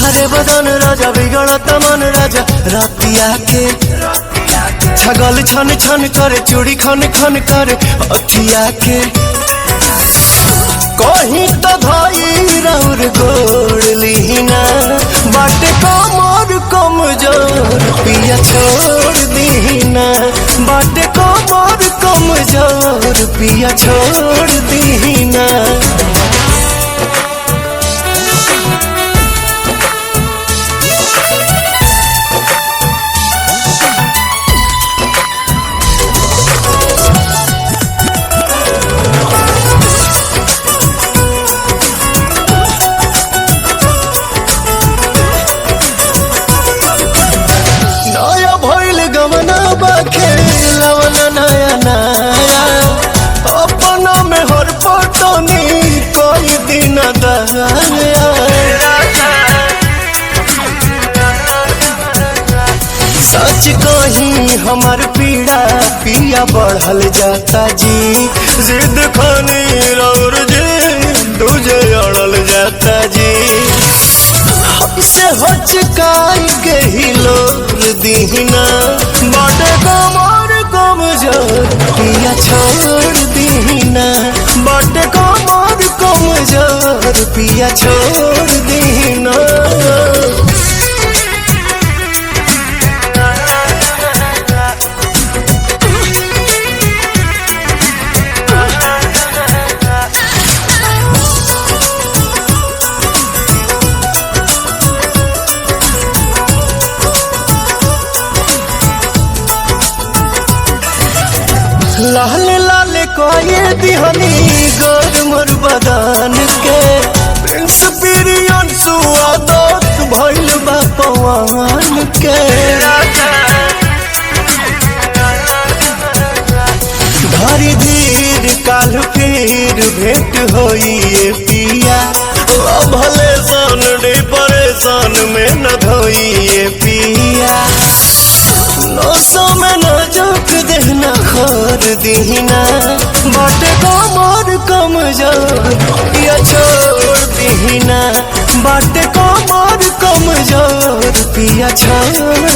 हरे बदन राजा बिगड़त मन राजा रातिया के छगल छन छन करे चूड़ी खन खन करे अखिया के कहीं तो धाई राउर गोड़ लीना बाटे कमर कमजोर पिया छोड़ दीना बाटे कमर कमजोर पिया छोड़ दीना। नया नया अपना में हर पटनी कोई दिन दया सच कहीं हमार पीड़ा पिया बढ़ल जाता जी जिद खानी और जी तुझे अड़ल जाता जी से हचकाई के ही लोर दीना बाटे कमर कमजोर पिया छोड़ दीना बाटे कमर कमजोर पिया छोड़ दीना। लाल लाल कोये दिहनी गोर मोर बदान के प्रिंस पिरियन सुआदत भइल बा पवन के धरी धीर काल फिर भेंट होइए पिया भले सन परेशान में न धोइए पिया नौसों में न जोक देना खोर दीना बाटे कमर कमजोर पिया छोड़ दीना बाटे कमर कमजोर पिया छोड़